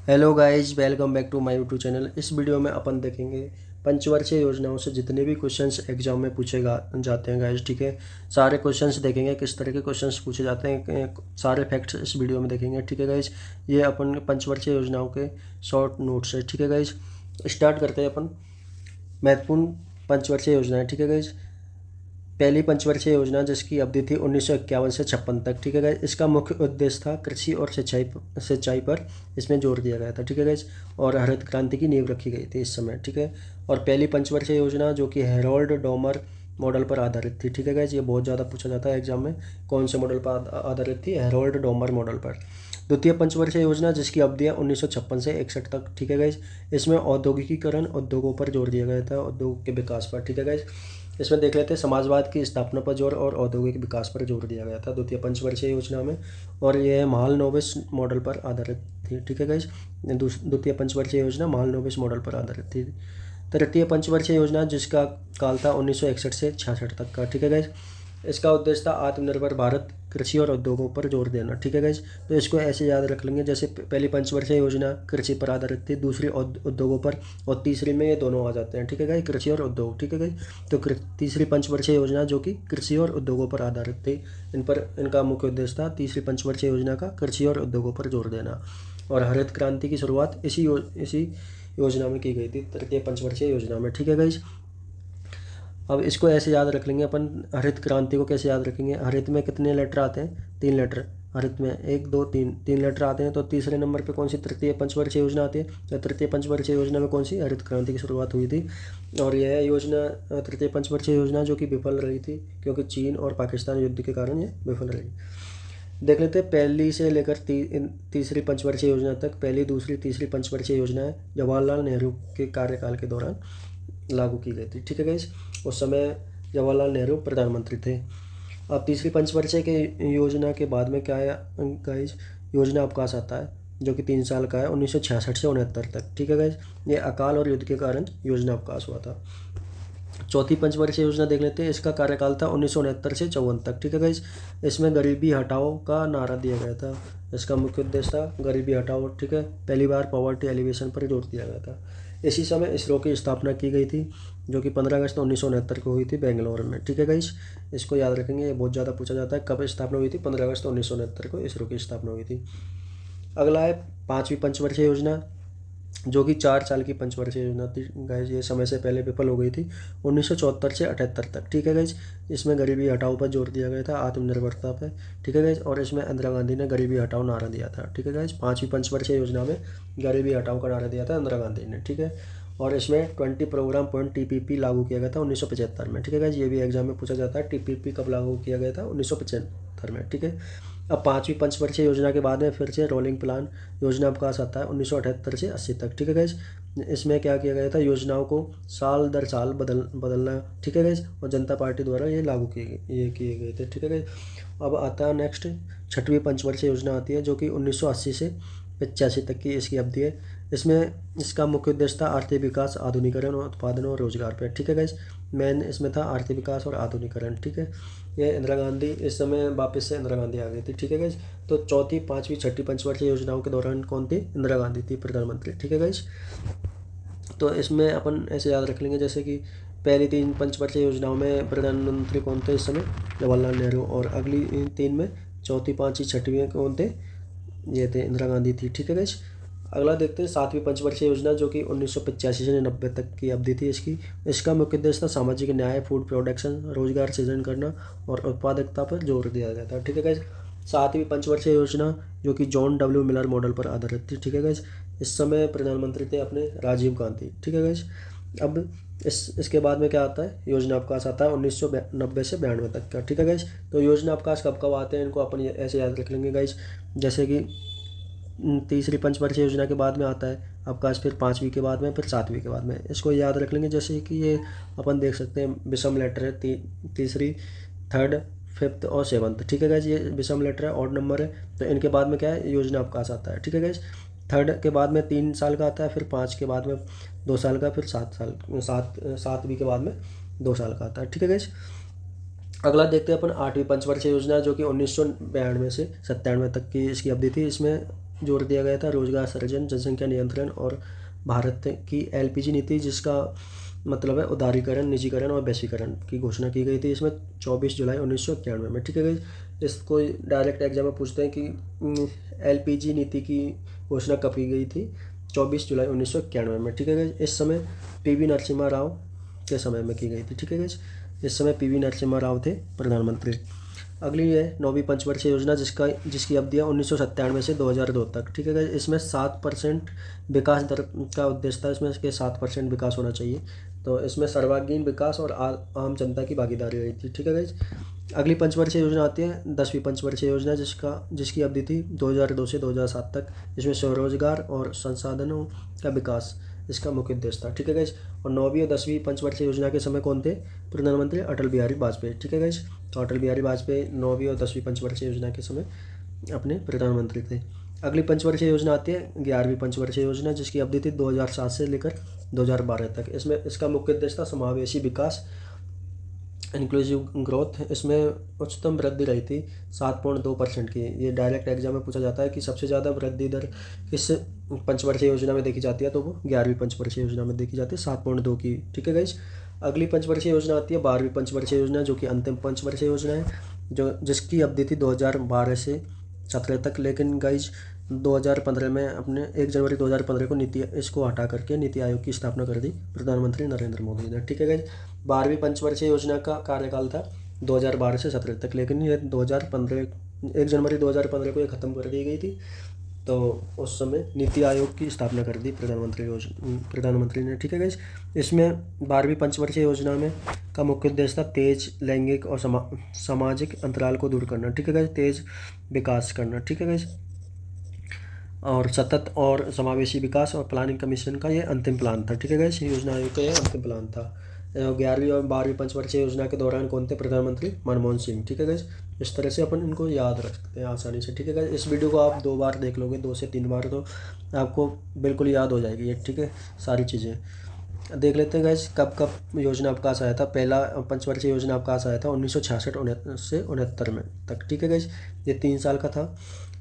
Hello guys, welcome back to my YouTube channel. इस video में अपन देखेंगे पंचवर्षीय योजनाओं से जितने भी क्वेश्चंस एग्जाम में पूछे जाते हैं गाइस। ठीक है, सारे क्वेश्चंस देखेंगे, किस तरह के क्वेश्चंस पूछे जाते हैं, सारे फैक्ट्स इस वीडियो में देखेंगे। ठीक है गाइस, ये अपन पंचवर्षीय योजनाओं के शॉर्ट नोट्स है। ठीक है गाइस, स्टार्ट करते हैं अपन महत्वपूर्ण पंचवर्षीय योजनाएं। ठीक है गाइस, पहली पंचवर्षीय योजना जिसकी अवधि थी 1951 से 56 तक। ठीक है गाइस, इसका मुख्य उद्देश्य था कृषि और सिंचाई पर इसमें जोर दिया गया था। ठीक है गाइस, और हरित क्रांति की नींव रखी गई थी इस समय। ठीक है, और पहली पंचवर्षीय योजना जो कि हेरोल्ड डोमर मॉडल पर आधारित थी। ठीक है गाइस, ये बहुत ज़्यादा पूछा जाता है एग्जाम में, कौन से मॉडल पर आधारित थी? हेरोल्ड डोमर मॉडल पर। द्वितीय पंचवर्षीय योजना जिसकी अवधि है 1956 से 61 तक। ठीक है गाइस, इसमें औद्योगिकीकरण, उद्योगों पर जोर दिया गया था, उद्योग के विकास पर। ठीक है गाइस, इसमें देख लेते हैं समाजवाद की स्थापना पर जोर और औद्योगिक विकास पर जोर दिया गया था द्वितीय पंचवर्षीय योजना में, और यह महालनोबिस मॉडल पर आधारित थी। ठीक है गाइस, द्वितीय पंचवर्षीय योजना महालनोबिस मॉडल पर आधारित थी। तृतीय पंचवर्षीय योजना जिसका काल था 1961 से 66 तक का। ठीक है गाइस, इसका उद्देश्य था आत्मनिर्भर भारत, कृषि और उद्योगों पर जोर देना। ठीक है गाइस, तो इसको ऐसे याद रख लेंगे, जैसे पहली पंचवर्षीय योजना कृषि पर आधारित थी, दूसरी उद्योगों पर, और तीसरी में ये दोनों आ जाते हैं। ठीक है गाइस, कृषि और उद्योग। ठीक है गाइस, तो तीसरी पंचवर्षीय योजना जो कि कृषि और उद्योगों पर आधारित थी, इनका मुख्य उद्देश्य था तीसरी पंचवर्षीय योजना का कृषि और उद्योगों पर जोर देना। और हरित क्रांति की शुरुआत इसी योजना में की गई थी, तृतीय पंचवर्षीय योजना में। ठीक है गाइस, अब इसको ऐसे याद रख लेंगे अपन, हरित क्रांति को कैसे याद रखेंगे? हरित में कितने लेटर आते हैं? 3 लेटर। हरित में 1 2 3 3 लेटर आते हैं, तो तीसरे नंबर पे कौन सी तृतीय पंचवर्षीय योजना आती है? तो तृतीय पंचवर्षीय योजना में कौन सी? हरित क्रांति की शुरुआत हुई थी। और यह योजना तृतीय पंचवर्षीय योजना जो कि विफल रही थी, क्योंकि चीन और पाकिस्तान युद्ध के कारण ये विफल रही। देख लेते हैं पहली से लेकर तीसरी पंचवर्षीय योजना तक। पहली, दूसरी, तीसरी पंचवर्षीय योजनाएं जवाहरलाल नेहरू के कार्यकाल के दौरान लागू की गई थी। ठीक है गाइस, उस समय जवाहरलाल नेहरू प्रधानमंत्री थे। अब तीसरी पंचवर्षीय के योजना के बाद में क्या है गाइस? योजना अवकाश आता है, जो कि 3 साल का है, 1966 से 69 तक। ठीक है गाइस, ये अकाल और युद्ध के कारण योजना अवकाश हुआ था। चौथी पंचवर्षीय योजना देख लेते हैं, इसका कार्यकाल था 1969 से 54 तक। ठीक है गाइस, इसमें गरीबी हटाओ का नारा दिया गया था, इसका मुख्य उद्देश्य था गरीबी हटाओ। ठीक है, पहली बार पॉवर्टी एलिवेशन पर जोर दिया गया था। इसी समय इसरो की स्थापना की गई थी, जो कि 15 अगस्त 1969 को हुई थी बेंगलोर में। ठीक है गाइस, इसको याद रखेंगे, ये बहुत ज़्यादा पूछा जाता है, कब स्थापना हुई थी? 15 अगस्त 1969 को इसरो की स्थापना हुई थी। अगला है पाँचवीं पंचवर्षीय योजना, जो कि 4 साल की पंचवर्षीय योजना थी गाइस। ये समय से पहले विफल हो गई थी, 1974 से 78 तक। ठीक है गाइस, इसमें गरीबी हटाओ पर जोर दिया गया था, आत्मनिर्भरता पे। ठीक है गाइस, और इसमें इंदिरा गांधी ने गरीबी हटाओ नारा दिया था। ठीक है गाइस, पाँचवीं पंचवर्षीय योजना में गरीबी हटाओ का नारा दिया था इंदिरा गांधी ने। ठीक है, और इसमें 20 प्रोग्राम पॉइंट TPP लागू किया गया था 1975 में। ठीक है गाइस, ये भी एग्जाम में पूछा जाता है, TPP कब लागू किया गया था? 1975 में। ठीक है, अब पाँचवीं पंचवर्षीय योजना के बाद में फिर से रोलिंग प्लान योजना अवकाश आता है 1978 से 80 तक। ठीक है गाइस, इसमें क्या किया गया था? योजनाओं को साल दर साल बदलना। ठीक है गाइस, और जनता पार्टी द्वारा ये लागू किए गए थे। ठीक है गाइस, अब आता है नेक्स्ट, छठवीं पंचवर्षीय योजना आती है, जो कि 1980 से 85 तक की इसकी अवधि है। इसमें इसका मुख्य उद्देश्य था आर्थिक विकास, आधुनिकीकरण और उत्पादन और रोजगार पर। ठीक है गाइस, मेन इसमें था आर्थिक विकास और आधुनिकीकरण। ठीक है, ये इंदिरा गांधी, इस समय वापस से इंदिरा गांधी आ गई थी। ठीक है गाइस, तो चौथी, पाँचवीं, छठी पंचवर्षीय योजनाओं के दौरान कौन थी? इंदिरा गांधी थी प्रधानमंत्री। ठीक है गाइस, तो इसमें अपन ऐसे याद रख लेंगे, जैसे कि पहली 3 पंचवर्षीय योजनाओं में प्रधानमंत्री कौन थे इस समय? जवाहरलाल नेहरू। और अगली 3 में, चौथी, पाँचवीं, छठवीं में कौन थे? ये थे इंदिरा गांधी थी। ठीक है गाइस, अगला देखते हैं सातवीं पंचवर्षीय योजना, जो कि 1985 से 90 तक की अवधि थी इसकी। इसका मुख्य उद्देश्य था सामाजिक न्याय, फूड प्रोडक्शन, रोजगार सृजन करना और उत्पादकता पर जोर दिया गया था। ठीक है गाइस, सातवीं पंचवर्षीय योजना जो कि जॉन W मिलर मॉडल पर आधारित थी। ठीक है गाइस, इस समय प्रधानमंत्री थे अपने राजीव गांधी। ठीक है गाइस, अब इसके बाद में क्या आता है? योजना अवकाश आता है 1990 से 92 तक का। ठीक है गाइस, तो योजना अवकाश कब कब आते हैं, इनको अपन ऐसे याद रख लेंगे गाइस, जैसे कि तीसरी पंचवर्षीय योजना के बाद में आता है अवकाश, फिर पाँचवीं के बाद में, फिर सातवीं के बाद में। इसको याद रख लेंगे, जैसे कि ये अपन देख सकते हैं विषम लेटर है, तीसरी, थर्ड, फिफ्थ और सेवन्थ। ठीक है गाइस, ये विषम लेटर है, ऑड नंबर है, तो इनके बाद में क्या है? योजना अवकाश आता है। ठीक है गाइस, थर्ड के बाद में 3 साल का आता है, फिर 5 के बाद में 2 साल का, फिर 7वीं के बाद में 2 साल का आता है। ठीक है गाइस, अगला देखते हैं अपन आठवीं पंचवर्षीय योजना, जो कि 1992 से 97 तक की इसकी अवधि थी। इसमें जोर दिया गया था? रोजगार सृजन, जनसंख्या नियंत्रण और भारत की एलपीजी नीति, जिसका मतलब है उदारीकरण, निजीकरण और वैश्वीकरण की घोषणा की गई थी इसमें 24 जुलाई 1991 में। ठीक है गाइस, इसको डायरेक्ट एग्जाम में पूछते हैं कि एलपीजी नीति की घोषणा कब की गई थी? 24 जुलाई 1991 में। ठीक है गाइस, इस समय पीवी नरसिम्हा राव के समय में की गई थी। ठीक है गाइस, इस समय पीवी नरसिम्हा राव थे प्रधानमंत्री। अगली है 9वीं पंचवर्षीय योजना, जिसकी अवधि है 1997 से 2002 तक। ठीक है गाइस, इसमें 7% विकास दर का उद्देश्य था, इसमें इसके 7% विकास होना चाहिए। तो इसमें सर्वांगीण विकास और आम जनता की भागीदारी रही थी। ठीक है गाइस, अगली पंचवर्षीय योजना आती है 10वीं पंचवर्षीय योजना, जिसकी अवधि थी 2002 से 2007 तक। इसमें स्वरोजगार और संसाधनों का विकास इसका मुख्य उद्देश्य था। ठीक है गाइस, और 9वीं और 10वीं पंचवर्षीय योजना के समय कौन थे? प्रधानमंत्री अटल बिहारी वाजपेयी। ठीक है गाइस, तो अटल बिहारी वाजपेयी 9वीं और 10वीं पंचवर्षीय योजना के समय अपने प्रधानमंत्री थे। अगली पंचवर्षीय योजना आती है 11वीं पंचवर्षीय योजना, जिसकी अवधि थी 2007 से लेकर 2012 तक। इसमें इसका मुख्य उद्देश्य था समावेशी विकास, इंक्लूसिव ग्रोथ। इसमें उच्चतम वृद्धि रही थी 7.2% की। ये डायरेक्ट एग्जाम में पूछा जाता है कि सबसे ज़्यादा वृद्धि दर किस पंचवर्षीय योजना में देखी जाती है, तो वो 11वीं पंचवर्षीय योजना में देखी जाती है 7.2 की। ठीक है गाइस, अगली पंचवर्षीय योजना आती है 12वीं पंचवर्षीय योजना, जो कि अंतिम पंचवर्षीय योजना है, जिसकी अवधि थी 2012 से 17 तक। लेकिन गाइज 2015 में अपने 1 जनवरी 2015 को इसको हटा करके नीति आयोग की स्थापना कर दी प्रधानमंत्री नरेंद्र मोदी ने। ठीक है गाइज, 12वीं पंचवर्षीय योजना का कार्यकाल था 2012 से 17 तक, लेकिन ये 1 जनवरी 2015 को ये ख़त्म कर दी गई थी। तो उस समय नीति आयोग की स्थापना कर दी प्रधानमंत्री ने। ठीक है गाइस, इसमें 12वीं पंचवर्षीय योजना में का मुख्य उद्देश्य था तेज लैंगिक और सामाजिक अंतराल को दूर करना। ठीक है गाइस, तेज विकास करना। ठीक है गाइस, और सतत और समावेशी विकास और प्लानिंग कमीशन का ये अंतिम प्लान था। ठीक है गाइस, योजना आयोग का ये अंतिम प्लान था। 11वीं और 12वीं पंचवर्षीय योजना के दौरान कौन थे प्रधानमंत्री? मनमोहन सिंह। ठीक है गाइस, इस तरह से अपन इनको याद रख सकते हैं आसानी से। ठीक है गाइस, इस वीडियो को आप 2 बार देख लोगे, 2 से 3 बार, तो आपको बिल्कुल याद हो जाएगी ये। ठीक है, सारी चीज़ें देख लेते हैं गाइस। कब कब योजना अवकाश आया था? पहला पंचवर्षीय योजना अवकाश आया था 1966 से 69 में तक। ठीक है गाइस, ये 3 साल का था।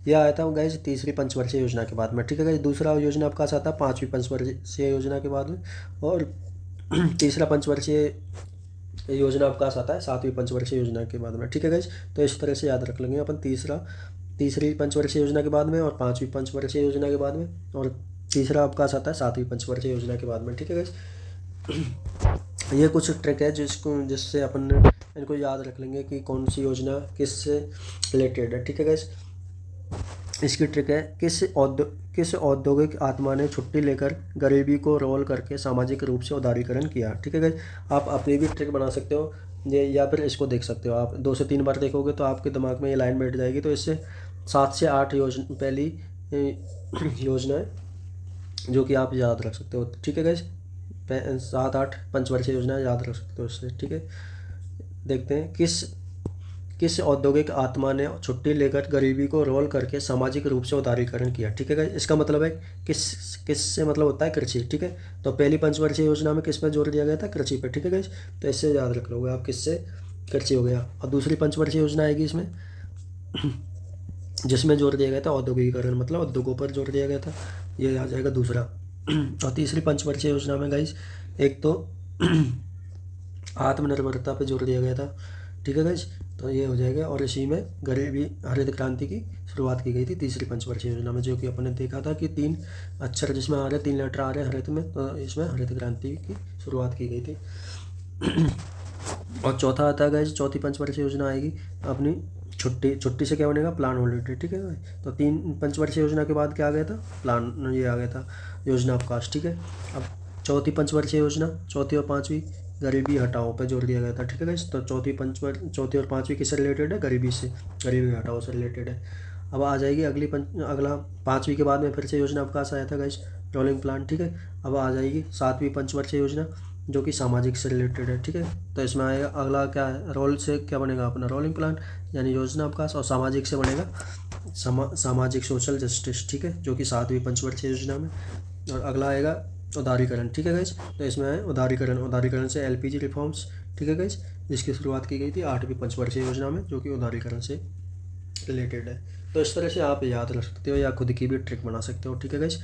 यह आया था गाइस तीसरी पंचवर्षीय योजना के बाद में। ठीक है गाइस, दूसरा योजना अवकाश आता है 5वीं पंचवर्षीय योजना के बाद में, और तीसरा पंचवर्षीय योजना अवकाश आता है 7वीं पंचवर्षीय योजना के बाद में। ठीक है गाइस, तो इस तरह से याद रख लेंगे अपन तीसरी पंचवर्षीय योजना के बाद में, और 5वीं पंचवर्षीय योजना के बाद में, और तीसरा अवकाश आता है 7वीं पंचवर्षीय योजना के बाद में। ठीक है गाइस, ये कुछ ट्रिक है जिससे अपन इनको याद रख लेंगे कि कौन सी योजना किससे रिलेटेड है। ठीक है गाइस, इसकी ट्रिक है किस औद्योगिक आत्मा ने छुट्टी लेकर गरीबी को रोल करके सामाजिक रूप से उदारीकरण किया। ठीक है गाइस, आप अपनी भी ट्रिक बना सकते हो ये, या फिर इसको देख सकते हो। आप 2 से 3 बार देखोगे तो आपके दिमाग में ये लाइन बैठ जाएगी। तो इससे 7 से 8 पहली योजना है जो कि आप याद रख सकते हो। ठीक है गाइस, 7-8 पंचवर्षीय योजना याद रख सकते हो इससे। ठीक है, देखते हैं किस औद्योगिक आत्मा ने छुट्टी लेकर गरीबी को रोल करके सामाजिक रूप से उदारीकरण किया। ठीक है, इसका मतलब है किस से मतलब होता है कृषि। ठीक है, तो पहली पंचवर्षीय योजना में किस पर जोर दिया गया था? कृषि पे। ठीक है गाइस, तो इससे याद रख लोगे आप, किससे? कृषि हो गया। और दूसरी पंचवर्षीय योजना आएगी इसमें जिसमें जोर दिया गया था औद्योगिकरण, मतलब उद्योगों पर जोर दिया गया था, ये आ जाएगा दूसरा। और तीसरी पंचवर्षीय योजना में गाइस एक तो आत्मनिर्भरता पे जोर दिया गया था। ठीक है गाइस, तो ये हो जाएगा। और इसी में गरीबी हरित क्रांति की शुरुआत की गई थी तीसरी पंचवर्षीय योजना में, जो कि अपन ने देखा था कि 3 अक्षर जिसमें आ रहे, 3 लेटर आ रहे हैं हरित में, तो इसमें हरित क्रांति की शुरुआत की गई थी। और चौथा आता है गाइस, चौथी पंचवर्षीय योजना आएगी अपनी छुट्टी से क्या बनेगा? Plan holiday. ठीक है, तो 3 पंचवर्षीय योजना के बाद क्या आ गया था? प्लान, ये आ गया था योजना अवकाश। ठीक है, अब चौथी पंचवर्षीय योजना, चौथी और 5वीं गरीबी हटाओ पर जोर दिया गया था। ठीक है गाइस, तो चौथी और 5वीं किससे रिलेटेड है? गरीबी हटाओ से रिलेटेड है। अब आ जाएगी अगला 5वीं के बाद में फिर से योजना अवकाश आया था गाइस, रोलिंग प्लान। ठीक है, अब आ जाएगी 7वीं पंचवर्षीय योजना, जो कि सामाजिक से रिलेटेड है। ठीक है, तो इसमें आएगा अगला क्या है? रोल से क्या बनेगा अपना? रोलिंग प्लान यानी योजना अवकाश, और सामाजिक से बनेगा सामाजिक सोशल जस्टिस। ठीक है, जो कि 7वीं पंचवर्षीय योजना में। और अगला आएगा उदारीकरण। ठीक है गाइस, तो इसमें है उदारीकरण से एलपीजी रिफॉर्म्स। ठीक है गाइस, जिसकी शुरुआत की गई थी 8वीं पंचवर्षीय योजना में, जो कि उदारीकरण से रिलेटेड है। तो इस तरह से आप याद रख सकते हो या खुद की भी ट्रिक बना सकते हो, ठीक है गाइस।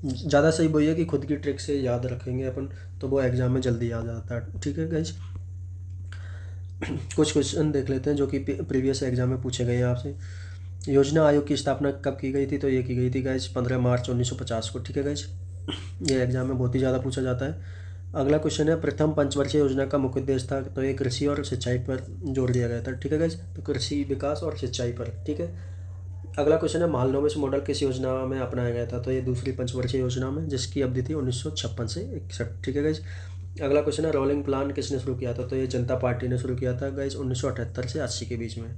ज़्यादा सही वही है कि खुद की ट्रिक से याद रखेंगे अपन तो वो एग्ज़ाम में जल्दी याद आता है, ठीक है गाइस। कुछ क्वेश्चन देख लेते हैं जो कि प्रीवियस एग्जाम में पूछे गए हैं आपसे। योजना आयोग की स्थापना कब की गई थी? तो ये की गई थी गाइस 15 मार्च 1950 को, ठीक है गाइस। ये एग्जाम में बहुत ही ज़्यादा पूछा जाता है। अगला क्वेश्चन है, प्रथम पंचवर्षीय योजना का मुख्य उद्देश्य था? तो ये कृषि और सिंचाई पर जोर दिया गया था, ठीक है गाइस। तो कृषि विकास और सिंचाई पर, ठीक है। अगला क्वेश्चन है, महालनोबिस मॉडल किस योजना में अपनाया गया था? तो ये दूसरी पंचवर्षीय योजना में, जिसकी अवधि थी 1956 से 61, ठीक है गाइस। अगला क्वेश्चन है, रोलिंग प्लान किसने शुरू किया था? तो ये जनता पार्टी ने शुरू किया था गाइस 1978 से 80 के बीच में।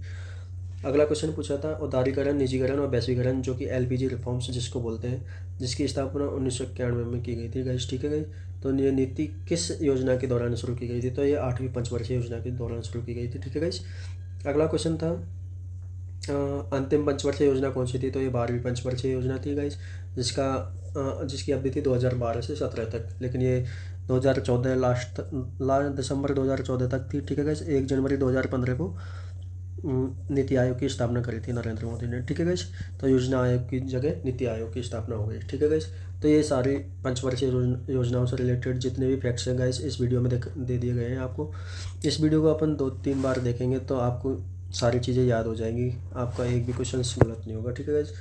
अगला क्वेश्चन पूछा था, उदारीकरण, निजीकरण और वैश्वीकरण जो कि एलपीजी रिफॉर्म्स जिसको बोलते हैं, जिसकी स्थापना 1991 में की गई थी गाइस, ठीक है गाइस। तो ये नीति किस योजना के दौरान शुरू की गई थी? तो ये 8वीं पंचवर्षीय योजना के दौरान शुरू की गई थी, ठीक है गाइस। अगला क्वेश्चन था, अंतिम पंचवर्षीय योजना कौन सी थी? तो ये 12वीं पंचवर्षीय योजना थी गाइस, जिसकी अवधि थी 2012 से 17 तक, लेकिन ये 2014 लास्ट दिसंबर 2014 तक थी, ठीक है गाइस। 1 जनवरी 2015 को नीति आयोग की स्थापना करी थी नरेंद्र मोदी ने, ठीक है गाइस। तो योजना आयोग की जगह नीति आयोग की स्थापना हो गई, ठीक है गाइस। तो ये सारी पंचवर्षीय योजनाओं से रिलेटेड जितने भी फैक्ट्स हैं गाइस इस वीडियो में दे दिए गए हैं आपको। इस वीडियो को अपन 2-3 बार देखेंगे तो आपको सारी चीज़ें याद हो जाएंगी, आपका एक भी क्वेश्चन गलत नहीं होगा, ठीक है गाइस।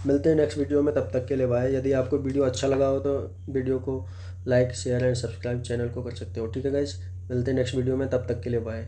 मिलते हैं नेक्स्ट वीडियो में, तब तक के लिए बाय। यदि आपको वीडियो अच्छा लगा हो तो वीडियो को like, share and subscribe channel को कर सकते हो, ठीक है गाइस। मिलते हैं नेक्स्ट वीडियो में, तब तक के लिए बाय।